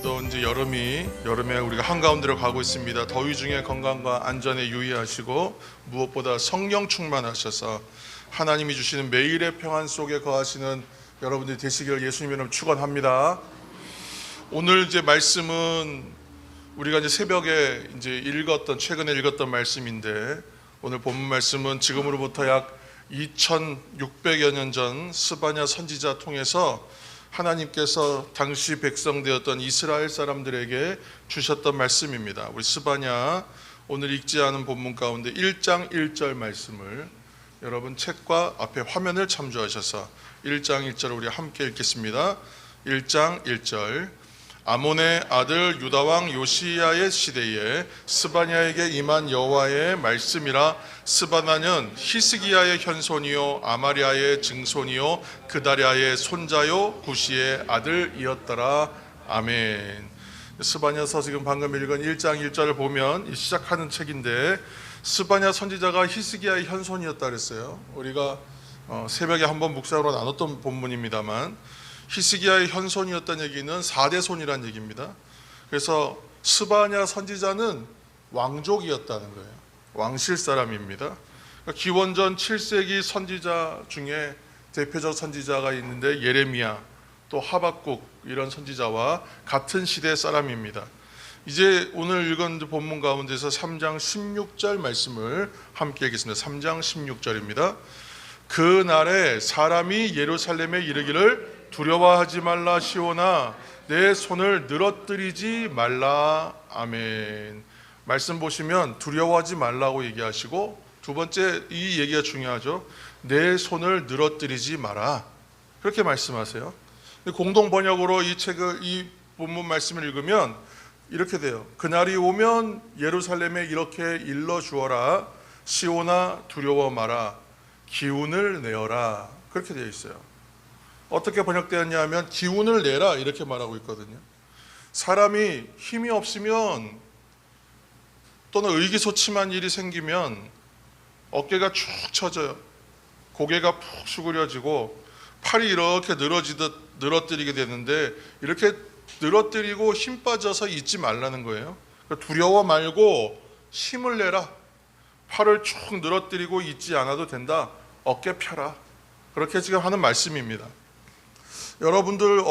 오늘도 이제 여름에 우리가 한가운데로 가고 있습니다. 더위 중에 건강과 안전에 유의하시고 무엇보다 성령 충만하셔서 하나님이 주시는 매일의 평안 속에 거하시는 여러분들이 되시기를 예수님 이름 축원합니다. 오늘 이제 말씀은 우리가 이제 새벽에 이제 최근에 읽었던 말씀인데, 오늘 본문 말씀은 지금으로부터 약 2600여 년 전 스바냐 선지자 통해서 하나님께서 당시 백성 되었던 이스라엘 사람들에게 주셨던 말씀입니다. 우리 스바냐 오늘 읽지 않은 본문 가운데 1장 1절 말씀을 여러분 책과 앞에 화면을 참조하셔서 1장 1절을 우리 함께 읽겠습니다. 1장 1절. 아몬의 아들 유다왕 요시야의 시대에 스바냐에게 임한 여호와의 말씀이라. 스바냐는 히스기야의 현손이요 아마리아의 증손이요 그다랴의 손자요 구시의 아들이었더라. 아멘. 스바냐서 지금 방금 읽은 1장 1절을 보면 시작하는 책인데, 스바냐 선지자가 히스기야의 현손이었다 그랬어요. 우리가 새벽에 한번 묵상으로 나눴던 본문입니다만, 히스기야의 현손이었다는 얘기는 4대 손이라는 얘기입니다. 그래서 스바냐 선지자는 왕족이었다는 거예요. 왕실 사람입니다. 기원전 7세기 선지자 중에 대표적 선지자가 있는데 예레미야, 또 하박국 이런 선지자와 같은 시대 사람입니다. 이제 오늘 읽은 본문 가운데서 3장 16절 말씀을 함께 읽겠습니다. 3장 16절입니다. 그날에 사람이 예루살렘에 이르기를 두려워하지 말라 시온아, 내 손을 늘어뜨리지 말라. 아멘. 말씀 보시면 두려워하지 말라고 얘기하시고, 두 번째 이 얘기가 중요하죠. 내 손을 늘어뜨리지 마라, 그렇게 말씀하세요. 공동 번역으로 이 본문 말씀을 읽으면 이렇게 돼요. 그날이 오면 예루살렘에 이렇게 일러 주어라. 시온아 두려워 마라. 기운을 내어라. 그렇게 되어 있어요. 어떻게 번역되었냐 하면 기운을 내라 이렇게 말하고 있거든요. 사람이 힘이 없으면 또는 의기소침한 일이 생기면 어깨가 축 처져요. 고개가 푹 수그려지고 팔이 이렇게 늘어뜨리게 되는데, 이렇게 늘어뜨리고 힘 빠져서 있지 말라는 거예요. 두려워 말고 힘을 내라. 팔을 축 늘어뜨리고 있지 않아도 된다. 어깨 펴라. 그렇게 지금 하는 말씀입니다. 여러분들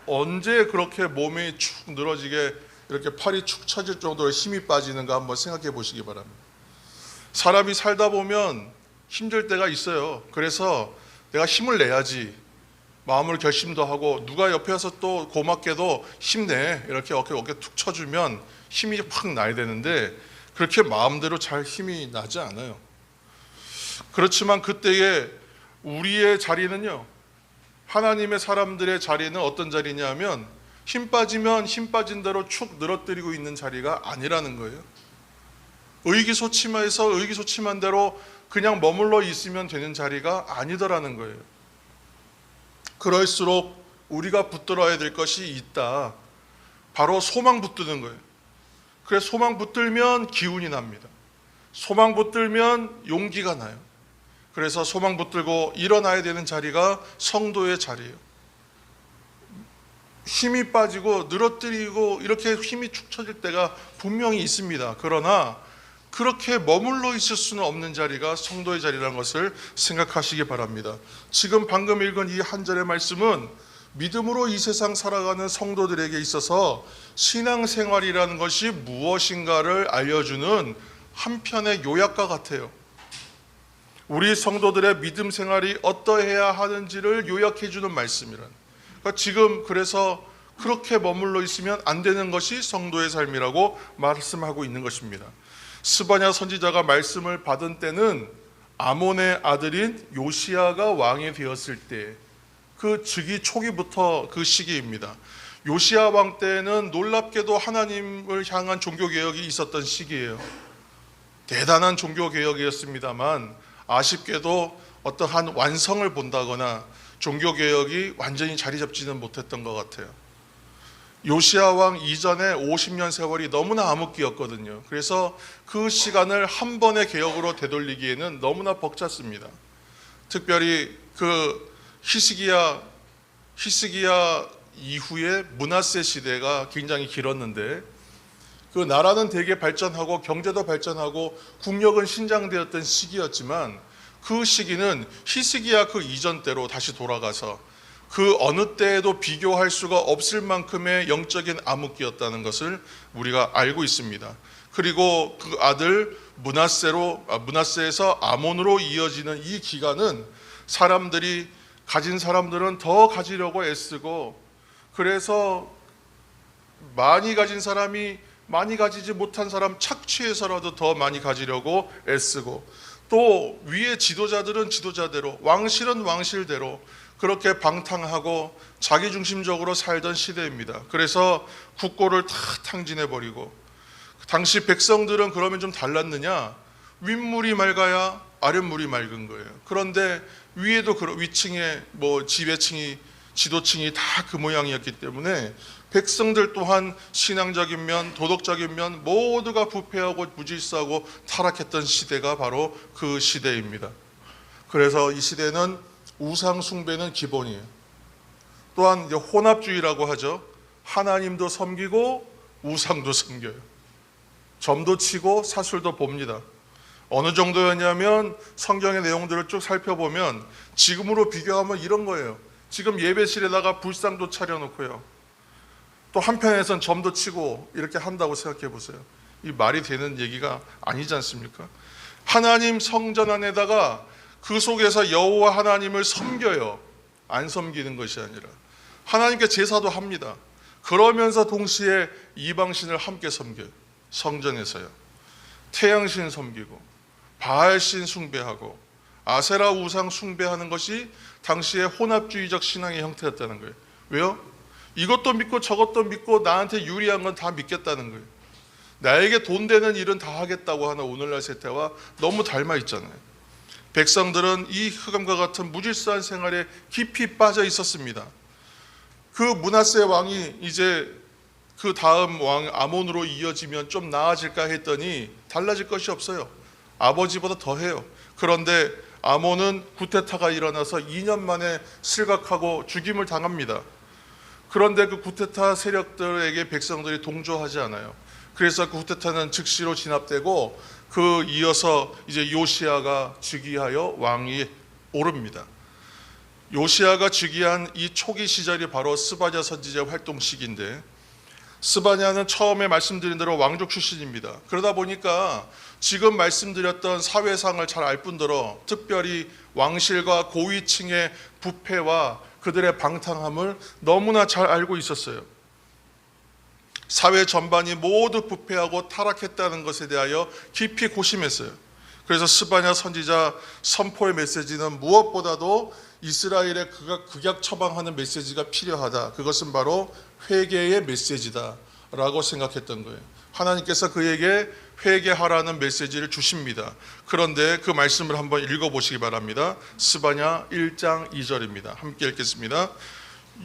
언제 그렇게 몸이 축 늘어지게 이렇게 팔이 축 처질 정도로 힘이 빠지는가 한번 생각해 보시기 바랍니다. 사람이 살다 보면 힘들 때가 있어요. 그래서 내가 힘을 내야지 마음을 결심도 하고, 누가 옆에 와서 또 고맙게도 힘내 이렇게 어깨 툭 쳐주면 힘이 확 나야 되는데, 그렇게 마음대로 잘 힘이 나지 않아요. 그렇지만 그때에 우리의 자리는요, 하나님의 사람들의 자리는 어떤 자리냐면, 힘 빠지면 힘 빠진 대로 축 늘어뜨리고 있는 자리가 아니라는 거예요. 의기소침해서 의기소침한 대로 그냥 머물러 있으면 되는 자리가 아니더라는 거예요. 그럴수록 우리가 붙들어야 될 것이 있다. 바로 소망 붙드는 거예요. 그래서 소망 붙들면 기운이 납니다. 소망 붙들면 용기가 나요. 그래서 소망 붙들고 일어나야 되는 자리가 성도의 자리예요. 힘이 빠지고 늘어뜨리고 이렇게 힘이 축 처질 때가 분명히 있습니다. 그러나 그렇게 머물러 있을 수는 없는 자리가 성도의 자리라는 것을 생각하시기 바랍니다. 지금 방금 읽은 이 한 절의 말씀은 믿음으로 이 세상 살아가는 성도들에게 있어서 신앙생활이라는 것이 무엇인가를 알려주는 한편의 요약과 같아요. 우리 성도들의 믿음 생활이 어떠해야 하는지를 요약해주는 말씀이란. 그러니까 지금 그래서 그렇게 머물러 있으면 안 되는 것이 성도의 삶이라고 말씀하고 있는 것입니다. 스바냐 선지자가 말씀을 받은 때는 아몬의 아들인 요시야가 왕이 되었을 때, 그 즉위 초기부터 그 시기입니다. 요시야 왕 때는 놀랍게도 하나님을 향한 종교개혁이 있었던 시기예요. 대단한 종교개혁이었습니다만 아쉽게도 어떠한 완성을 본다거나 종교개혁이 완전히 자리 잡지는 못했던 것 같아요. 요시야 왕 이전에 50년 세월이 너무나 암흑기였거든요. 그래서 그 시간을 한 번의 개혁으로 되돌리기에는 너무나 벅찼습니다. 특별히 그 히스기야 이후에 므낫세 시대가 굉장히 길었는데 그 나라는 되게 발전하고 경제도 발전하고 국력은 신장되었던 시기였지만 그 시기는 히스기야 그 이전 때로 다시 돌아가서 그 어느 때에도 비교할 수가 없을 만큼의 영적인 암흑기였다는 것을 우리가 알고 있습니다. 그리고 그 아들 므낫세에서 아몬으로 이어지는 이 기간은 사람들이 가진 사람들은 더 가지려고 애쓰고 그래서 많이 가진 사람이 많이 가지지 못한 사람 착취해서라도 더 많이 가지려고 애쓰고 또 위에 지도자들은 지도자대로 왕실은 왕실대로 그렇게 방탕하고 자기중심적으로 살던 시대입니다. 그래서 국고를 다 탕진해버리고 당시 백성들은 그러면 좀 달랐느냐? 윗물이 맑아야 아랫물이 맑은 거예요. 그런데 위에도 위층에 지배층이 지도층이 다 그 모양이었기 때문에 백성들 또한 신앙적인 면, 도덕적인 면 모두가 부패하고 무질서하고 타락했던 시대가 바로 그 시대입니다. 그래서 이 시대는 우상 숭배는 기본이에요. 또한 혼합주의라고 하죠. 하나님도 섬기고 우상도 섬겨요. 점도 치고 사술도 봅니다. 어느 정도였냐면 성경의 내용들을 쭉 살펴보면 지금으로 비교하면 이런 거예요. 지금 예배실에다가 불상도 차려놓고요. 또 한편에선 점도 치고 이렇게 한다고 생각해 보세요. 이 말이 되는 얘기가 아니지 않습니까? 하나님 성전 안에다가 그 속에서 여호와 하나님을 섬겨요. 안 섬기는 것이 아니라 하나님께 제사도 합니다. 그러면서 동시에 이방신을 함께 섬겨요. 성전에서요. 태양신 섬기고 바알신 숭배하고 아세라 우상 숭배하는 것이 당시의 혼합주의적 신앙의 형태였다는 거예요. 왜요? 이것도 믿고 저것도 믿고 나한테 유리한 건 다 믿겠다는 거예요. 나에게 돈 되는 일은 다 하겠다고 하는 오늘날 세태와 너무 닮아 있잖아요. 백성들은 이 흑암과 같은 무질서한 생활에 깊이 빠져 있었습니다. 그 므낫세 왕이 이제 그 다음 왕 아몬으로 이어지면 좀 나아질까 했더니 달라질 것이 없어요. 아버지보다 더해요. 그런데 아몬은 구테타가 일어나서 2년 만에 실각하고 죽임을 당합니다. 그런데 그 구테타 세력들에게 백성들이 동조하지 않아요. 그래서 그 구테타는 즉시로 진압되고 그 이어서 이제 요시야가 즉위하여 왕이 오릅니다. 요시야가 즉위한 이 초기 시절이 바로 스바냐 선지자 활동 시기인데 스바냐는 처음에 말씀드린 대로 왕족 출신입니다. 그러다 보니까 지금 말씀드렸던 사회상을 잘 알 뿐더러 특별히 왕실과 고위층의 부패와 그들의 방탕함을 너무나 잘 알고 있었어요. 사회 전반이 모두 부패하고 타락했다는 것에 대하여 깊이 고심했어요. 그래서 스바냐 선지자 선포의 메시지는 무엇보다도 이스라엘의 극약 처방하는 메시지가 필요하다. 그것은 바로 회개의 메시지다 라고 생각했던 거예요. 하나님께서 그에게 회개하라는 메시지를 주십니다. 그런데 그 말씀을 한번 읽어보시기 바랍니다. 스바냐 1장 2절입니다. 함께 읽겠습니다.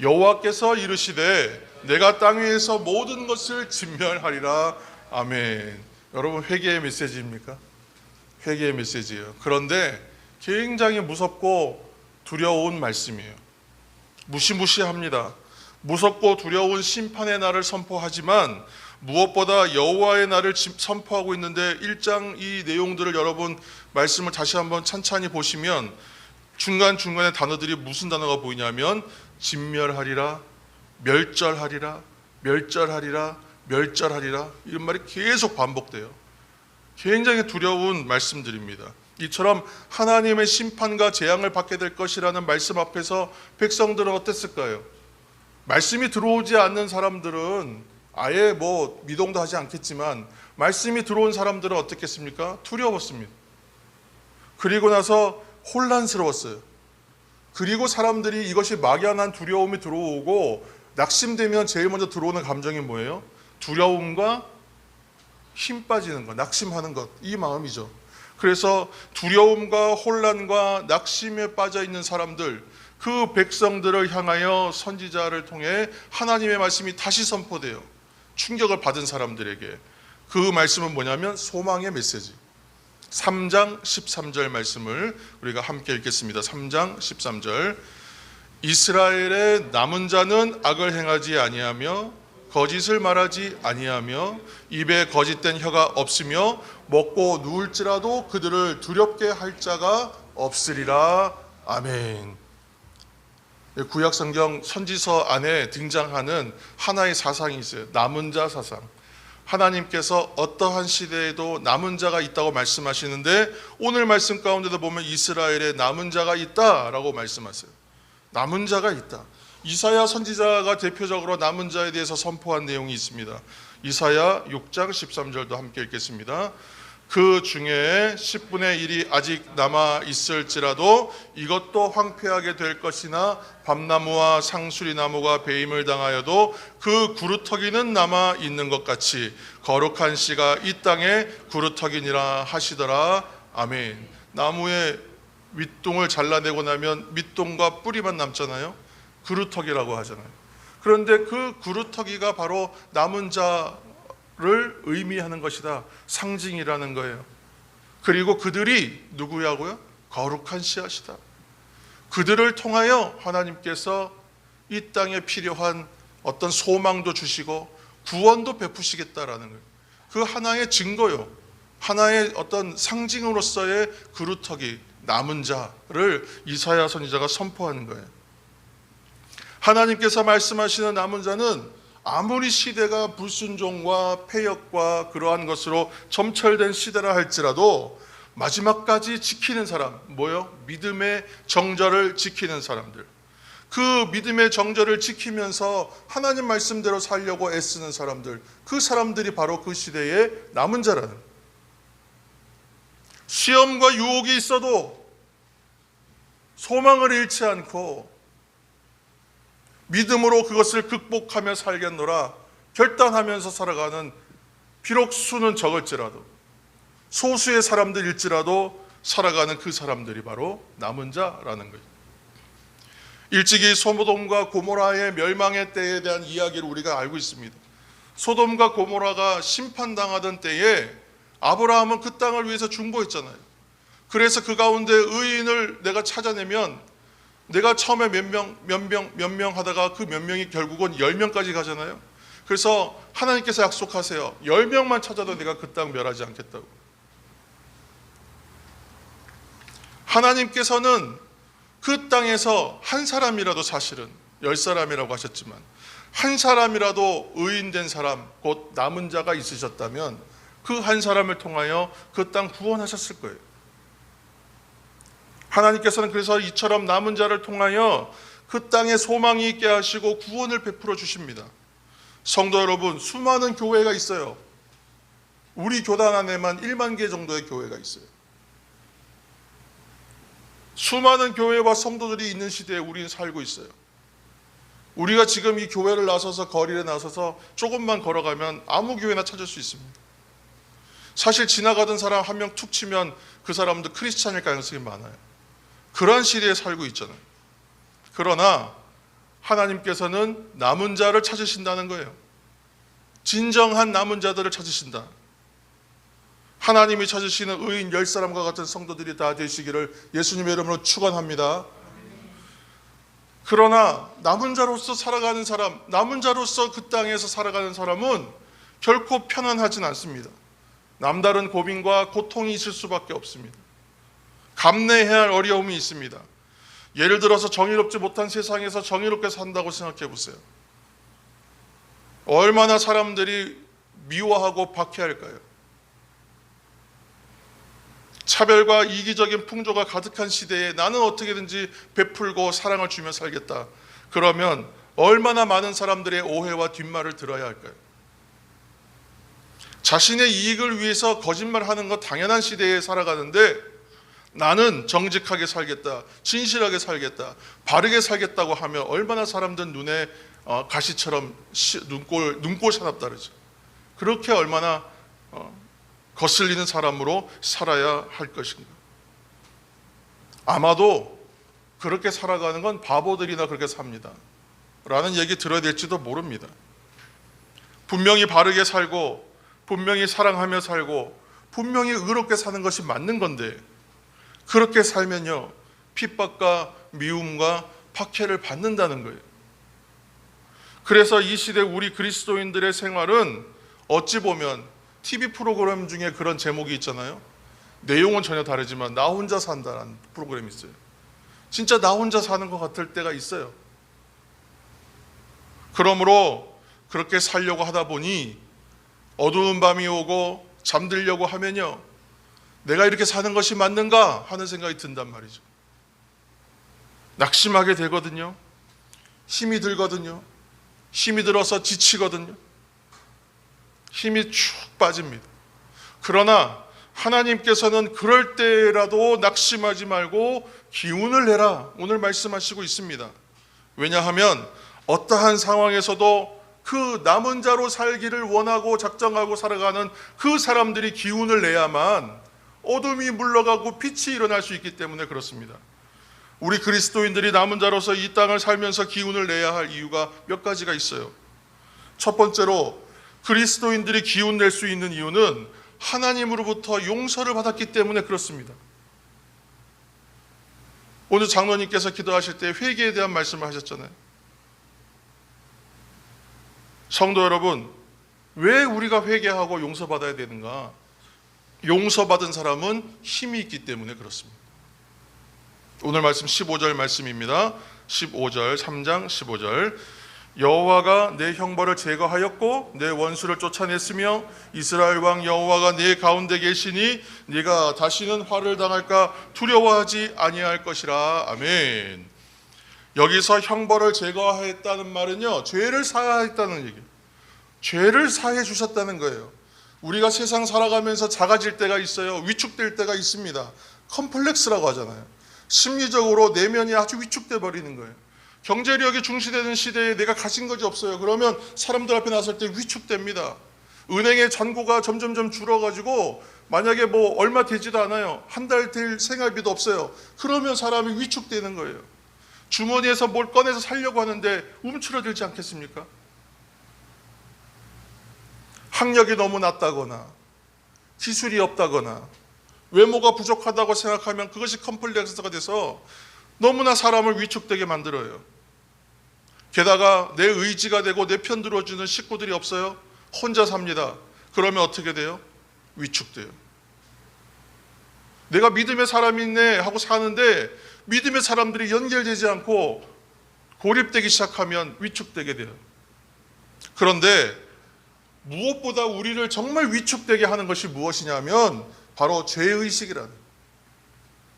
여호와께서 이르시되 내가 땅 위에서 모든 것을 진멸하리라. 아멘. 여러분 회개의 메시지입니까? 회개의 메시지예요. 그런데 굉장히 무섭고 두려운 말씀이에요. 무시무시합니다. 무섭고 두려운 심판의 날을 선포하지만 무엇보다 여호와의 날을 선포하고 있는데 1장 이 내용들을 여러분 말씀을 다시 한번 찬찬히 보시면 중간중간에 단어들이 무슨 단어가 보이냐면 진멸하리라, 멸절하리라, 멸절하리라, 멸절하리라 이런 말이 계속 반복돼요. 굉장히 두려운 말씀들입니다. 이처럼 하나님의 심판과 재앙을 받게 될 것이라는 말씀 앞에서 백성들은 어땠을까요? 말씀이 들어오지 않는 사람들은 아예 미동도 하지 않겠지만 말씀이 들어온 사람들은 어떻겠습니까? 두려웠습니다. 그리고 나서 혼란스러웠어요. 그리고 사람들이 이것이 막연한 두려움이 들어오고 낙심되면 제일 먼저 들어오는 감정이 뭐예요? 두려움과 힘 빠지는 것, 낙심하는 것, 이 마음이죠. 그래서 두려움과 혼란과 낙심에 빠져 있는 사람들, 그 백성들을 향하여 선지자를 통해 하나님의 말씀이 다시 선포돼요. 충격을 받은 사람들에게. 그 말씀은 뭐냐면 소망의 메시지. 3장 13절 말씀을 우리가 함께 읽겠습니다. 3장 13절. 이스라엘의 남은 자는 악을 행하지 아니하며 거짓을 말하지 아니하며 입에 거짓된 혀가 없으며 먹고 누울지라도 그들을 두렵게 할 자가 없으리라. 아멘. 구약 성경 선지서 안에 등장하는 하나의 사상이 있어요. 남은 자 사상. 하나님께서 어떠한 시대에도 남은 자가 있다고 말씀하시는데 오늘 말씀 가운데도 보면 이스라엘에 남은 자가 있다라고 말씀하세요. 남은 자가 있다. 이사야 선지자가 대표적으로 남은 자에 대해서 선포한 내용이 있습니다. 이사야 6장 13절도 함께 읽겠습니다. 그 중에 10분의 1이 아직 남아 있을지라도 이것도 황폐하게 될 것이나 밤나무와 상수리나무가 배임을 당하여도 그 구루터기는 남아 있는 것 같이 거룩한 씨가 이 땅에 구루터기니라 하시더라. 아멘. 나무의 윗동을 잘라내고 나면 밑동과 뿌리만 남잖아요. 구루터기라고 하잖아요. 그런데 그 구루터기가 바로 남은 자를 의미하는 것이다. 상징이라는 거예요. 그리고 그들이 누구야고요? 거룩한 씨앗이다. 그들을 통하여 하나님께서 이 땅에 필요한 어떤 소망도 주시고 구원도 베푸시겠다라는 거예요. 그 하나의 증거요. 하나의 어떤 상징으로서의 구루터기, 남은 자를 이사야 선지자가 선포하는 거예요. 하나님께서 말씀하시는 남은 자는 아무리 시대가 불순종과 패역과 그러한 것으로 점철된 시대라 할지라도 마지막까지 지키는 사람, 뭐요? 믿음의 정절을 지키는 사람들. 그 믿음의 정절을 지키면서 하나님 말씀대로 살려고 애쓰는 사람들, 그 사람들이 바로 그 시대의 남은 자라는. 시험과 유혹이 있어도 소망을 잃지 않고 믿음으로 그것을 극복하며 살겠노라 결단하면서 살아가는, 비록 수는 적을지라도 소수의 사람들일지라도 살아가는 그 사람들이 바로 남은 자라는 거예요. 일찍이 소돔과 고모라의 멸망의 때에 대한 이야기를 우리가 알고 있습니다. 소돔과 고모라가 심판당하던 때에 아브라함은 그 땅을 위해서 중보했잖아요. 그래서 그 가운데 의인을 내가 찾아내면 내가 처음에 몇 명 하다가 그 몇 명이 결국은 10명까지 가잖아요. 그래서 하나님께서 약속하세요. 10명만 찾아도 내가 그 땅 멸하지 않겠다고. 하나님께서는 그 땅에서 한 사람이라도, 사실은 10사람이라고 하셨지만 한 사람이라도 의인된 사람, 곧 남은 자가 있으셨다면 그 한 사람을 통하여 그 땅 구원하셨을 거예요. 하나님께서는 그래서 이처럼 남은 자를 통하여 그 땅에 소망이 있게 하시고 구원을 베풀어 주십니다. 성도 여러분, 수많은 교회가 있어요. 우리 교단 안에만 1만 개 정도의 교회가 있어요. 수많은 교회와 성도들이 있는 시대에 우리는 살고 있어요. 우리가 지금 이 교회를 나서서 거리에 나서서 조금만 걸어가면 아무 교회나 찾을 수 있습니다. 사실 지나가던 사람 한 명 툭 치면 그 사람도 크리스찬일 가능성이 많아요. 그러한 시대에 살고 있잖아요. 그러나 하나님께서는 남은 자를 찾으신다는 거예요. 진정한 남은 자들을 찾으신다. 하나님이 찾으시는 의인 10사람과 같은 성도들이 다 되시기를 예수님의 이름으로 축원합니다. 그러나 남은 자로서 살아가는 사람, 남은 자로서 그 땅에서 살아가는 사람은 결코 편안하진 않습니다. 남다른 고민과 고통이 있을 수밖에 없습니다. 감내해야 할 어려움이 있습니다. 예를 들어서 정의롭지 못한 세상에서 정의롭게 산다고 생각해 보세요. 얼마나 사람들이 미워하고 박해할까요? 차별과 이기적인 풍조가 가득한 시대에 나는 어떻게든지 베풀고 사랑을 주며 살겠다. 그러면 얼마나 많은 사람들의 오해와 뒷말을 들어야 할까요? 자신의 이익을 위해서 거짓말하는 것 당연한 시대에 살아가는데 나는 정직하게 살겠다, 진실하게 살겠다, 바르게 살겠다고 하면 얼마나 사람들 눈에 가시처럼 눈꼴 사납다르죠. 그렇게 얼마나 거슬리는 사람으로 살아야 할 것인가. 아마도 그렇게 살아가는 건 바보들이나 그렇게 삽니다 라는 얘기 들어야 될지도 모릅니다. 분명히 바르게 살고 분명히 사랑하며 살고 분명히 의롭게 사는 것이 맞는 건데 그렇게 살면요, 핍박과 미움과 박해를 받는다는 거예요. 그래서 이 시대 우리 그리스도인들의 생활은 어찌 보면 TV 프로그램 중에 그런 제목이 있잖아요. 내용은 전혀 다르지만 나 혼자 산다라는 프로그램이 있어요. 진짜 나 혼자 사는 것 같을 때가 있어요. 그러므로 그렇게 살려고 하다 보니 어두운 밤이 오고 잠들려고 하면요, 내가 이렇게 사는 것이 맞는가 하는 생각이 든단 말이죠. 낙심하게 되거든요. 힘이 들거든요. 힘이 들어서 지치거든요. 힘이 축 빠집니다. 그러나 하나님께서는 그럴 때라도 낙심하지 말고 기운을 내라, 오늘 말씀하시고 있습니다. 왜냐하면 어떠한 상황에서도 그 남은 자로 살기를 원하고 작정하고 살아가는 그 사람들이 기운을 내야만 어둠이 물러가고 빛이 일어날 수 있기 때문에 그렇습니다. 우리 그리스도인들이 남은 자로서 이 땅을 살면서 기운을 내야 할 이유가 몇 가지가 있어요. 첫 번째로 그리스도인들이 기운 낼 수 있는 이유는 하나님으로부터 용서를 받았기 때문에 그렇습니다. 오늘 장로님께서 기도하실 때 회개에 대한 말씀을 하셨잖아요. 성도 여러분, 왜 우리가 회개하고 용서받아야 되는가? 용서받은 사람은 힘이 있기 때문에 그렇습니다. 오늘 말씀 15절 말씀입니다. 15절, 3장 15절. 여호와가 내 형벌을 제거하였고 내 원수를 쫓아냈으며 이스라엘 왕 여호와가 내 가운데 계시니 네가 다시는 화를 당할까 두려워하지 아니할 것이라. 아멘. 여기서 형벌을 제거하였다는 말은요, 죄를 사하했다는 얘기예요. 죄를 사해 주셨다는 거예요. 우리가 세상 살아가면서 작아질 때가 있어요. 위축될 때가 있습니다. 컴플렉스라고 하잖아요. 심리적으로 내면이 아주 위축돼 버리는 거예요. 경제력이 중시되는 시대에 내가 가진 것이 없어요. 그러면 사람들 앞에 나설 때 위축됩니다. 은행의 잔고가 점점점 줄어가지고 만약에 뭐 얼마 되지도 않아요. 한 달 될 생활비도 없어요. 그러면 사람이 위축되는 거예요. 주머니에서 뭘 꺼내서 살려고 하는데 움츠러들지 않겠습니까? 학력이 너무 낮다거나 기술이 없다거나 외모가 부족하다고 생각하면 그것이 컴플렉스가 돼서 너무나 사람을 위축되게 만들어요. 게다가 내 의지가 되고 내 편 들어주는 식구들이 없어요. 혼자 삽니다. 그러면 어떻게 돼요? 위축돼요. 내가 믿음의 사람이 있네 하고 사는데 믿음의 사람들이 연결되지 않고 고립되기 시작하면 위축되게 돼요. 그런데 무엇보다 우리를 정말 위축되게 하는 것이 무엇이냐면 바로 죄의식이라는,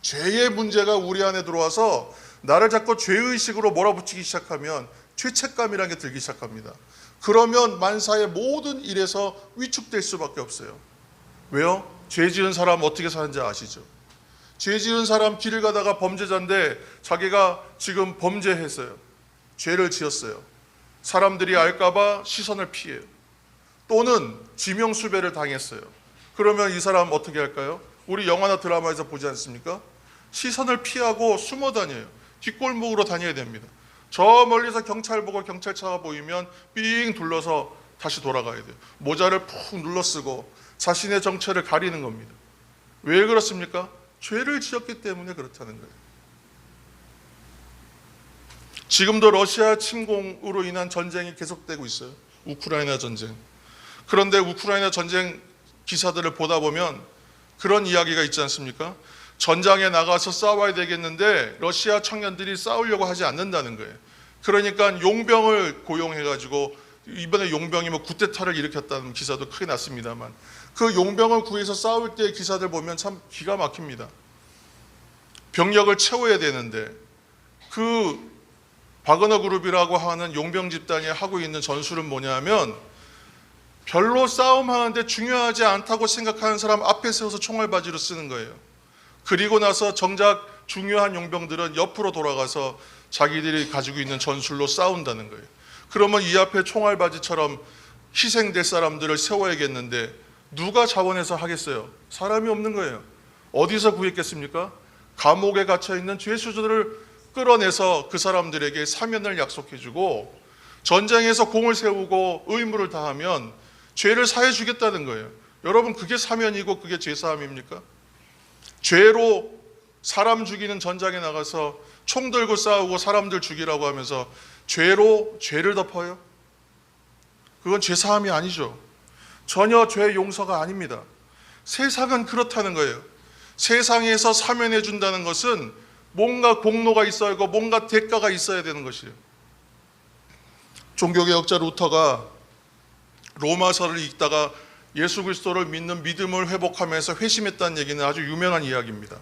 죄의 문제가 우리 안에 들어와서 나를 자꾸 죄의식으로 몰아붙이기 시작하면 죄책감이라는 게 들기 시작합니다. 그러면 만사의 모든 일에서 위축될 수밖에 없어요. 왜요? 죄 지은 사람 어떻게 사는지 아시죠? 죄 지은 사람 길을 가다가 범죄자인데 자기가 지금 범죄했어요. 죄를 지었어요. 사람들이 알까봐 시선을 피해요. 또는 지명수배를 당했어요. 그러면 이 사람 어떻게 할까요? 우리 영화나 드라마에서 보지 않습니까? 시선을 피하고 숨어 다녀요. 뒷골목으로 다녀야 됩니다. 저 멀리서 경찰 보고 경찰차가 보이면 삥 둘러서 다시 돌아가야 돼요. 모자를 푹 눌러쓰고 자신의 정체를 가리는 겁니다. 왜 그렇습니까? 죄를 지었기 때문에 그렇다는 거예요. 지금도 러시아 침공으로 인한 전쟁이 계속되고 있어요. 우크라이나 전쟁. 그런데 우크라이나 전쟁 기사들을 보다 보면 그런 이야기가 있지 않습니까? 전장에 나가서 싸워야 되겠는데 러시아 청년들이 싸우려고 하지 않는다는 거예요. 그러니까 용병을 고용해가지고 이번에 용병이 뭐 쿠데타를 일으켰다는 기사도 크게 났습니다만 그 용병을 구해서 싸울 때 기사들 보면 참 기가 막힙니다. 병력을 채워야 되는데 그 바그너 그룹이라고 하는 용병 집단이 하고 있는 전술은 뭐냐면 별로 싸움하는데 중요하지 않다고 생각하는 사람 앞에 세워서 총알바지로 쓰는 거예요. 그리고 나서 정작 중요한 용병들은 옆으로 돌아가서 자기들이 가지고 있는 전술로 싸운다는 거예요. 그러면 이 앞에 총알바지처럼 희생될 사람들을 세워야겠는데 누가 자원해서 하겠어요? 사람이 없는 거예요. 어디서 구했겠습니까? 감옥에 갇혀있는 죄수들을 끌어내서 그 사람들에게 사면을 약속해주고 전쟁에서 공을 세우고 의무를 다하면 죄를 사해 주겠다는 거예요. 여러분, 그게 사면이고 그게 죄사함입니까? 죄로 사람 죽이는 전장에 나가서 총 들고 싸우고 사람들 죽이라고 하면서 죄로 죄를 덮어요? 그건 죄사함이 아니죠. 전혀 죄 용서가 아닙니다. 세상은 그렇다는 거예요. 세상에서 사면해 준다는 것은 뭔가 공로가 있어야 하고 뭔가 대가가 있어야 되는 것이에요. 종교개혁자 루터가 로마서를 읽다가 예수 그리스도를 믿는 믿음을 회복하면서 회심했다는 얘기는 아주 유명한 이야기입니다.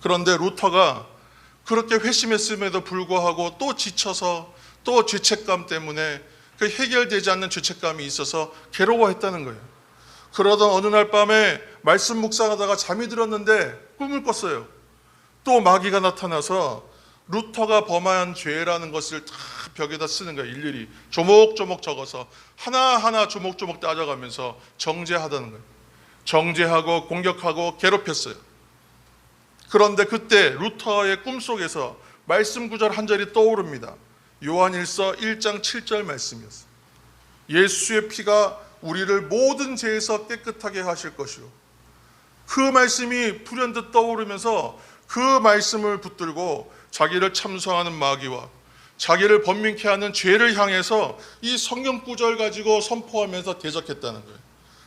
그런데 루터가 그렇게 회심했음에도 불구하고 또 지쳐서 또 죄책감 때문에 그 해결되지 않는 죄책감이 있어서 괴로워했다는 거예요. 그러던 어느 날 밤에 말씀 묵상하다가 잠이 들었는데 꿈을 꿨어요. 또 마귀가 나타나서 루터가 범한 죄라는 것을 다 벽에다 쓰는 거예요. 일일이 조목조목 적어서 하나하나 조목조목 따져가면서 정죄하다는 거예요. 정죄하고 공격하고 괴롭혔어요. 그런데 그때 루터의 꿈속에서 말씀 구절 한 절이 떠오릅니다. 요한일서 1장 7절 말씀이었어요. 예수의 피가 우리를 모든 죄에서 깨끗하게 하실 것이요. 그 말씀이 불현듯 떠오르면서 그 말씀을 붙들고 자기를 참소하는 마귀와 자기를 번민케 하는 죄를 향해서 이 성경 구절 가지고 선포하면서 대적했다는 거예요.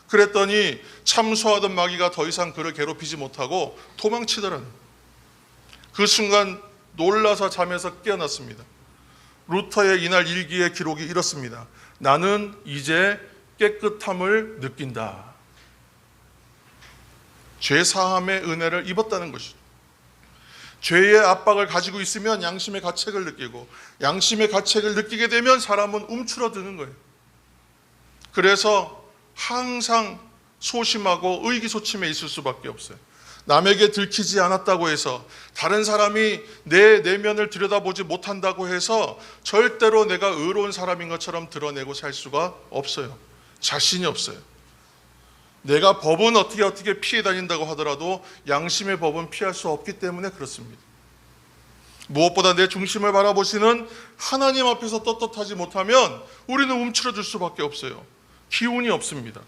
그랬더니 참소하던 마귀가 더 이상 그를 괴롭히지 못하고 도망치더라는 거예요. 그 순간 놀라서 잠에서 깨어났습니다. 루터의 이날 일기의 기록이 이렇습니다. 나는 이제 깨끗함을 느낀다. 죄사함의 은혜를 입었다는 것이죠. 죄의 압박을 가지고 있으면 양심의 가책을 느끼고 양심의 가책을 느끼게 되면 사람은 움츠러드는 거예요. 그래서 항상 소심하고 의기소침해 있을 수밖에 없어요. 남에게 들키지 않았다고 해서 다른 사람이 내 내면을 들여다보지 못한다고 해서 절대로 내가 의로운 사람인 것처럼 드러내고 살 수가 없어요. 자신이 없어요. 내가 법은 어떻게 피해 다닌다고 하더라도 양심의 법은 피할 수 없기 때문에 그렇습니다. 무엇보다 내 중심을 바라보시는 하나님 앞에서 떳떳하지 못하면 우리는 움츠러들 수밖에 없어요. 기운이 없습니다.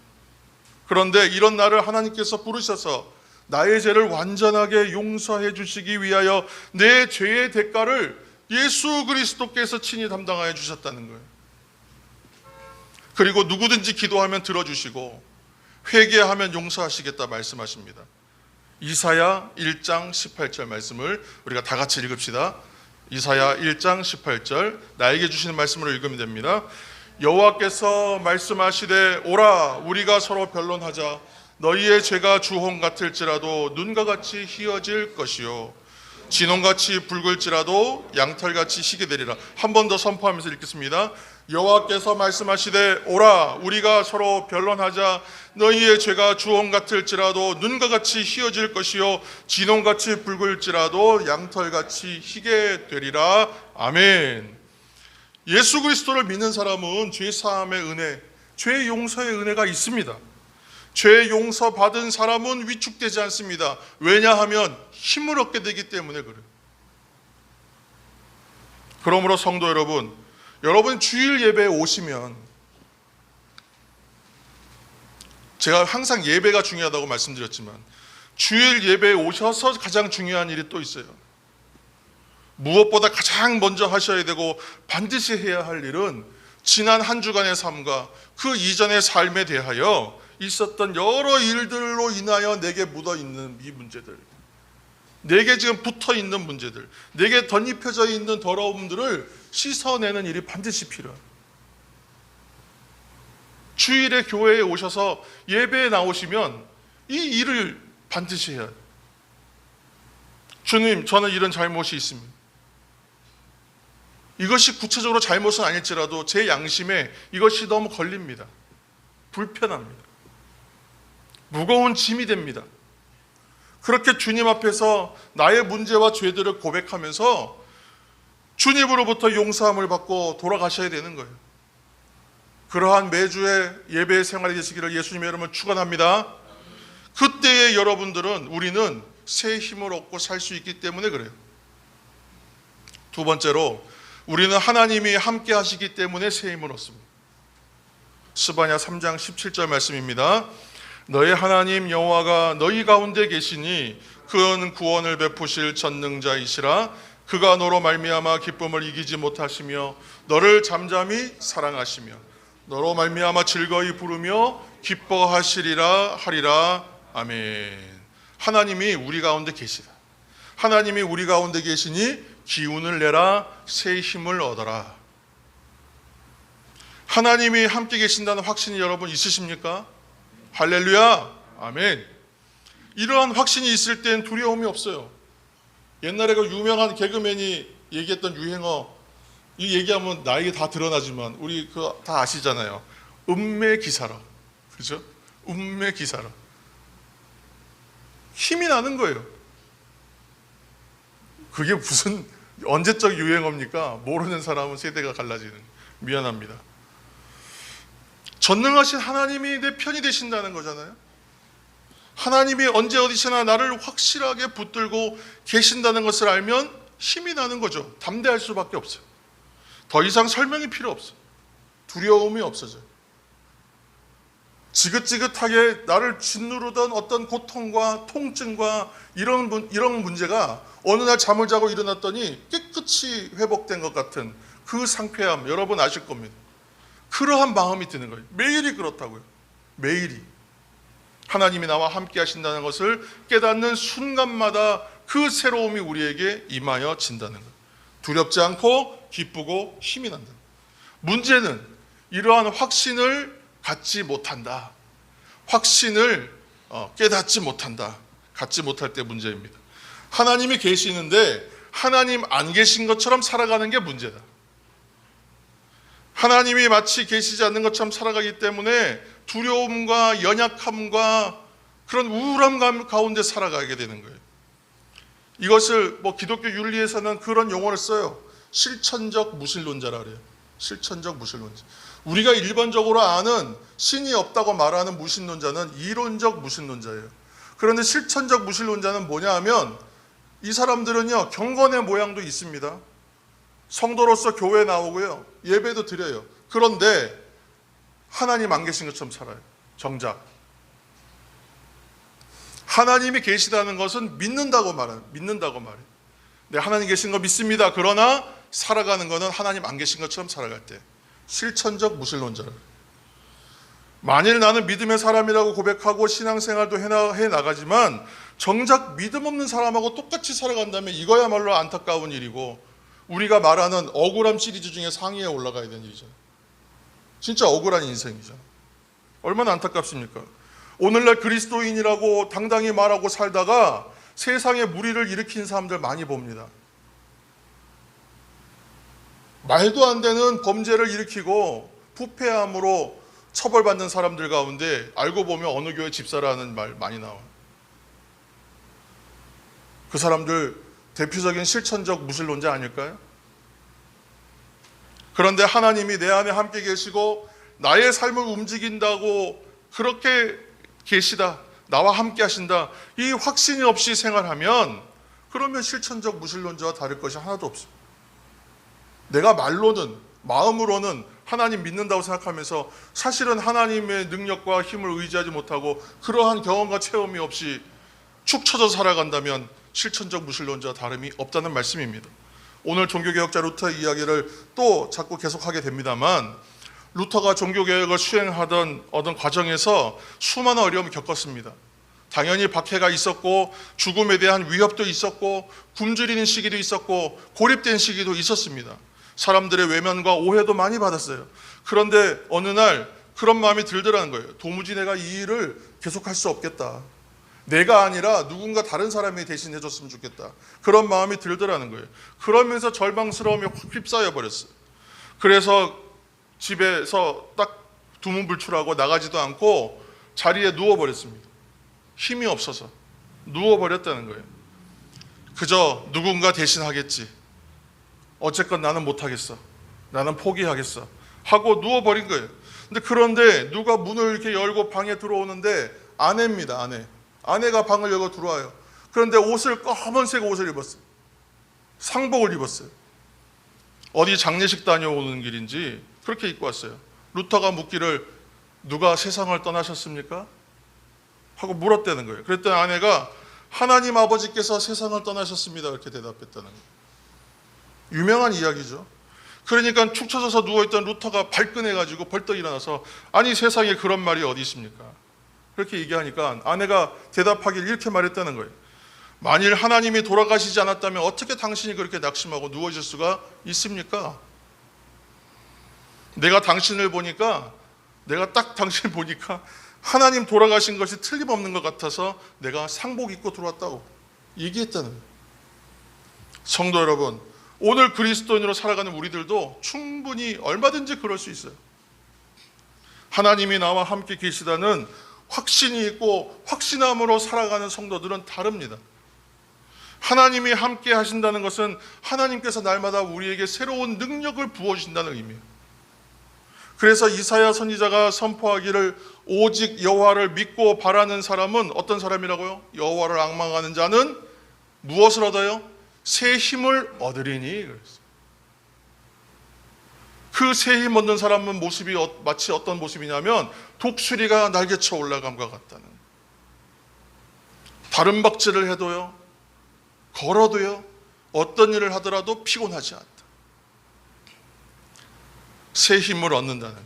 그런데 이런 나를 하나님께서 부르셔서 나의 죄를 완전하게 용서해 주시기 위하여 내 죄의 대가를 예수 그리스도께서 친히 담당하여 주셨다는 거예요. 그리고 누구든지 기도하면 들어주시고 회개하면 용서하시겠다 말씀하십니다. 이사야 1장 18절 말씀을 우리가 다 같이 읽읍시다. 이사야 1장 18절 나에게 주시는 말씀으로 읽으면 됩니다. 여호와께서 말씀하시되 오라 우리가 서로 변론하자. 너희의 죄가 주홍 같을지라도 눈과 같이 희어질 것이요 진홍같이 붉을지라도 양털같이 희게 되리라. 한 번 더 선포하면서 읽겠습니다. 여호와께서 말씀하시되 오라 우리가 서로 변론하자. 너희의 죄가 주홍 같을지라도 눈과 같이 희어질 것이요 진홍같이 붉을지라도 양털같이 희게 되리라. 아멘. 예수 그리스도를 믿는 사람은 죄 사함의 은혜, 죄 용서의 은혜가 있습니다. 죄 용서 받은 사람은 위축되지 않습니다. 왜냐하면 힘을 얻게 되기 때문에 그래요. 그러므로 성도 여러분, 여러분 주일 예배에 오시면 제가 항상 예배가 중요하다고 말씀드렸지만 주일 예배에 오셔서 가장 중요한 일이 또 있어요. 무엇보다 가장 먼저 하셔야 되고 반드시 해야 할 일은 지난 한 주간의 삶과 그 이전의 삶에 대하여 있었던 여러 일들로 인하여 내게 묻어있는 이 문제들, 내게 지금 붙어있는 문제들, 내게 덧입혀져 있는 더러움들을 씻어내는 일이 반드시 필요해요. 주일에 교회에 오셔서 예배에 나오시면 이 일을 반드시 해야 해요. 주님, 저는 이런 잘못이 있습니다. 이것이 구체적으로 잘못은 아닐지라도 제 양심에 이것이 너무 걸립니다. 불편합니다. 무거운 짐이 됩니다. 그렇게 주님 앞에서 나의 문제와 죄들을 고백하면서 주님으로부터 용서함을 받고 돌아가셔야 되는 거예요. 그러한 매주의 예배 생활이 되시기를 예수님의 이름으로 축원합니다. 그때의 여러분들은 우리는 새 힘을 얻고 살 수 있기 때문에 그래요. 두 번째로 우리는 하나님이 함께 하시기 때문에 새 힘을 얻습니다. 스바냐 3장 17절 말씀입니다. 너의 하나님 여호와가 너희 가운데 계시니 그는 구원을 베푸실 전능자이시라. 그가 너로 말미암아 기쁨을 이기지 못하시며 너를 잠잠히 사랑하시며 너로 말미암아 즐거이 부르며 기뻐하시리라 하리라. 아멘. 하나님이 우리 가운데 계시다. 하나님이 우리 가운데 계시니 기운을 내라, 새 힘을 얻어라. 하나님이 함께 계신다는 확신이 여러분 있으십니까? 할렐루야. 아멘. 이러한 확신이 있을 땐 두려움이 없어요. 옛날에 그 유명한 개그맨이 얘기했던 유행어, 이 얘기하면 나에게 다 드러나지만 우리 그거 다 아시잖아요. 음매기사로. 그죠? 음매기사로. 힘이 나는 거예요. 그게 무슨 언제적 유행어입니까? 모르는 사람은 세대가 갈라지는. 미안합니다. 전능하신 하나님이 내 편이 되신다는 거잖아요. 하나님이 언제 어디서나 나를 확실하게 붙들고 계신다는 것을 알면 힘이 나는 거죠. 담대할 수밖에 없어요. 더 이상 설명이 필요 없어요. 두려움이 없어져요. 지긋지긋하게 나를 짓누르던 어떤 고통과 통증과 이런 문제가 어느 날 잠을 자고 일어났더니 깨끗이 회복된 것 같은 그 상쾌함, 여러분 아실 겁니다. 그러한 마음이 드는 거예요. 매일이 그렇다고요. 매일이. 하나님이 나와 함께 하신다는 것을 깨닫는 순간마다 그 새로움이 우리에게 임하여 진다는 것. 두렵지 않고 기쁘고 힘이 난다. 문제는 이러한 확신을 갖지 못한다. 확신을 깨닫지 못한다. 갖지 못할 때 문제입니다. 하나님이 계시는데 하나님 안 계신 것처럼 살아가는 게 문제다. 하나님이 마치 계시지 않는 것처럼 살아가기 때문에 두려움과 연약함과 그런 우울함 가운데 살아가게 되는 거예요. 이것을 기독교 윤리에서는 그런 용어를 써요. 실천적 무신론자라 그래요. 실천적 무신론자. 우리가 일반적으로 아는 신이 없다고 말하는 무신론자는 이론적 무신론자예요. 그런데 실천적 무신론자는 뭐냐 하면 이 사람들은요, 경건의 모양도 있습니다. 성도로서 교회 나오고요, 예배도 드려요. 그런데 하나님 안 계신 것처럼 살아요. 정작 하나님이 계시다는 것은 믿는다고 말해요. 네, 하나님 계신 거 믿습니다. 그러나 살아가는 것은 하나님 안 계신 것처럼 살아갈 때 실천적 무신론자를. 만일 나는 믿음의 사람이라고 고백하고 신앙생활도 해나가지만 정작 믿음 없는 사람하고 똑같이 살아간다면 이거야말로 안타까운 일이고 우리가 말하는 억울함 시리즈 중에 상위에 올라가야 되는 일이죠. 진짜 억울한 인생이죠. 얼마나 안타깝습니까? 오늘날 그리스도인이라고 당당히 말하고 살다가 세상에 무리를 일으킨 사람들 많이 봅니다. 말도 안 되는 범죄를 일으키고 부패함으로 처벌받는 사람들 가운데 알고 보면 어느 교회 집사라는 말 많이 나와요. 그 사람들 대표적인 실천적 무신론자 아닐까요? 그런데 하나님이 내 안에 함께 계시고 나의 삶을 움직인다고 그렇게 계시다, 나와 함께 하신다, 이 확신이 없이 생활하면 그러면 실천적 무신론자와 다를 것이 하나도 없어요. 내가 말로는, 마음으로는 하나님 믿는다고 생각하면서 사실은 하나님의 능력과 힘을 의지하지 못하고 그러한 경험과 체험이 없이 축 처져 살아간다면 실천적 무신론자와 다름이 없다는 말씀입니다. 오늘 종교개혁자 루터의 이야기를 또 자꾸 계속하게 됩니다만, 루터가 종교개혁을 수행하던 어떤 과정에서 수많은 어려움을 겪었습니다. 당연히 박해가 있었고 죽음에 대한 위협도 있었고 굶주리는 시기도 있었고 고립된 시기도 있었습니다. 사람들의 외면과 오해도 많이 받았어요. 그런데 어느 날 그런 마음이 들더라는 거예요. 도무지 내가 이 일을 계속할 수 없겠다. 내가 아니라 누군가 다른 사람이 대신 해줬으면 좋겠다. 그런 마음이 들더라는 거예요. 그러면서 절망스러움이 확 휩싸여 버렸어요. 그래서 집에서 딱 두문불출하고 나가지도 않고 자리에 누워버렸습니다. 힘이 없어서 누워버렸다는 거예요. 그저 누군가 대신 하겠지. 어쨌건 나는 못하겠어. 나는 포기하겠어. 하고 누워버린 거예요. 그런데 누가 문을 이렇게 열고 방에 들어오는데 아내입니다. 아내가 방을 열고 들어와요. 그런데 검은색 옷을 입었어요. 상복을 입었어요. 어디 장례식 다녀오는 길인지 그렇게 입고 왔어요. 루터가 묻기를 누가 세상을 떠나셨습니까? 하고 물었다는 거예요. 그랬더니 아내가 하나님 아버지께서 세상을 떠나셨습니다. 이렇게 대답했다는 거예요. 유명한 이야기죠. 그러니까 축 처져서 누워있던 루터가 발끈해가지고 벌떡 일어나서 아니 세상에 그런 말이 어디 있습니까? 그렇게 얘기하니까 아내가 대답하길 이렇게 말했다는 거예요. 만일 하나님이 돌아가시지 않았다면 어떻게 당신이 그렇게 낙심하고 누워있을 수가 있습니까? 내가 당신을 보니까, 내가 딱 당신을 보니까 하나님 돌아가신 것이 틀림없는 것 같아서 내가 상복 입고 들어왔다고 얘기했다는 거예요. 성도 여러분, 오늘 그리스도인으로 살아가는 우리들도 충분히 얼마든지 그럴 수 있어요. 하나님이 나와 함께 계시다는 확신이 있고 확신함으로 살아가는 성도들은 다릅니다. 하나님이 함께 하신다는 것은 하나님께서 날마다 우리에게 새로운 능력을 부어주신다는 의미예요. 그래서 이사야 선지자가 선포하기를 오직 여호와를 믿고 바라는 사람은 어떤 사람이라고요? 여호와를 앙망하는 자는 무엇을 얻어요? 새 힘을 얻으리니. 그 새 힘 얻는 사람은 모습이 마치 어떤 모습이냐면 독수리가 날개쳐 올라감과 같다는. 다른 박질을 해도요, 걸어도요, 어떤 일을 하더라도 피곤하지 않다. 새 힘을 얻는다는,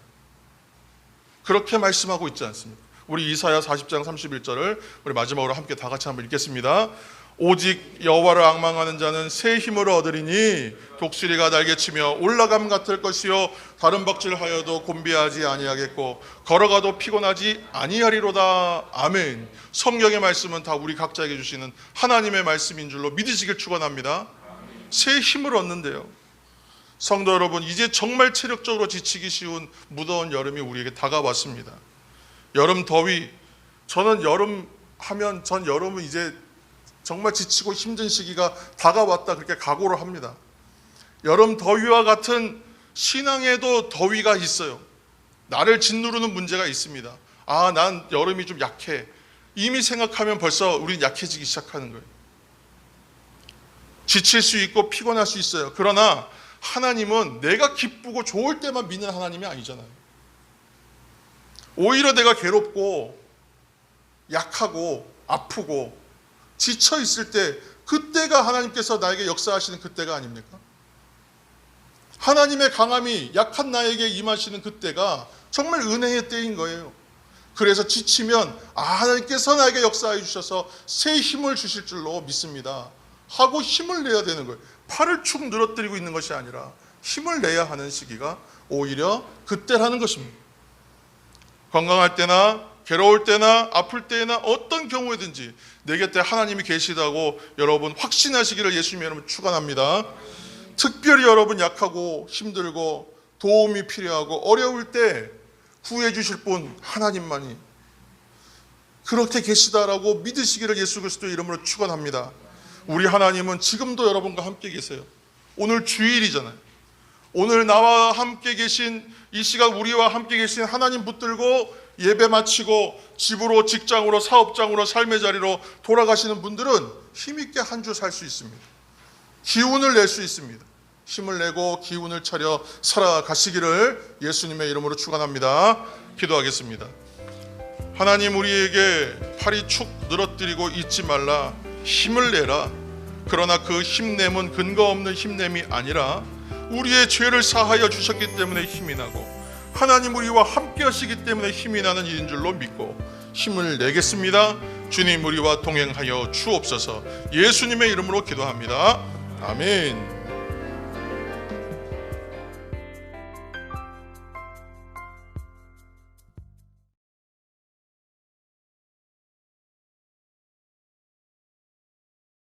그렇게 말씀하고 있지 않습니까? 우리 이사야 40장 31절을 우리 마지막으로 함께 다 같이 한번 읽겠습니다. 오직 여호와를 앙망하는 자는 새 힘을 얻으리니 독수리가 날개치며 올라감 같을 것이요 다른 박질하여도 곤비하지 아니하겠고 걸어가도 피곤하지 아니하리로다. 아멘. 성경의 말씀은 다 우리 각자에게 주시는 하나님의 말씀인 줄로 믿으시길 축원합니다. 새 힘을 얻는데요. 성도 여러분, 이제 정말 체력적으로 지치기 쉬운 무더운 여름이 우리에게 다가왔습니다. 여름 더위, 저는 여름 하면 전 여름은 이제 정말 지치고 힘든 시기가 다가왔다 그렇게 각오를 합니다. 여름 더위와 같은 신앙에도 더위가 있어요. 나를 짓누르는 문제가 있습니다. 아, 난 여름이 좀 약해. 이미 생각하면 벌써 우린 약해지기 시작하는 거예요. 지칠 수 있고 피곤할 수 있어요. 그러나 하나님은 내가 기쁘고 좋을 때만 믿는 하나님이 아니잖아요. 오히려 내가 괴롭고 약하고 아프고 지쳐 있을 때, 그때가 하나님께서 나에게 역사하시는 그때가 아닙니까? 하나님의 강함이 약한 나에게 임하시는 그때가 정말 은혜의 때인 거예요. 그래서 지치면 하나님께서 나에게 역사해 주셔서 새 힘을 주실 줄로 믿습니다 하고 힘을 내야 되는 거예요. 팔을 축 늘어뜨리고 있는 것이 아니라 힘을 내야 하는 시기가 오히려 그때라는 것입니다. 건강할 때나 괴로울 때나 아플 때나 어떤 경우에든지 내 곁에 하나님이 계시다고 여러분 확신하시기를 예수님의 이름으로 축원합니다. 특별히 여러분 약하고 힘들고 도움이 필요하고 어려울 때 구해 주실 분 하나님만이 그렇게 계시다라고 믿으시기를 예수 그리스도의 이름으로 축원합니다. 우리 하나님은 지금도 여러분과 함께 계세요. 오늘 주일이잖아요. 오늘 나와 함께 계신 이 시간 우리와 함께 계신 하나님 붙들고 예배 마치고 집으로, 직장으로, 사업장으로, 삶의 자리로 돌아가시는 분들은 힘있게 한 주 살 수 있습니다. 기운을 낼 수 있습니다. 힘을 내고 기운을 차려 살아가시기를 예수님의 이름으로 축원합니다. 기도하겠습니다. 하나님, 우리에게 팔이 축 늘어뜨리고 있지 말라, 힘을 내라. 그러나 그 힘냄은 근거 없는 힘냄이 아니라 우리의 죄를 사하여 주셨기 때문에 힘이 나고 하나님 우리와 함께 하시기 때문에 힘이 나는 일인 줄로 믿고 힘을 내겠습니다. 주님, 우리와 동행하여 주옵소서. 예수님의 이름으로 기도합니다. 아멘.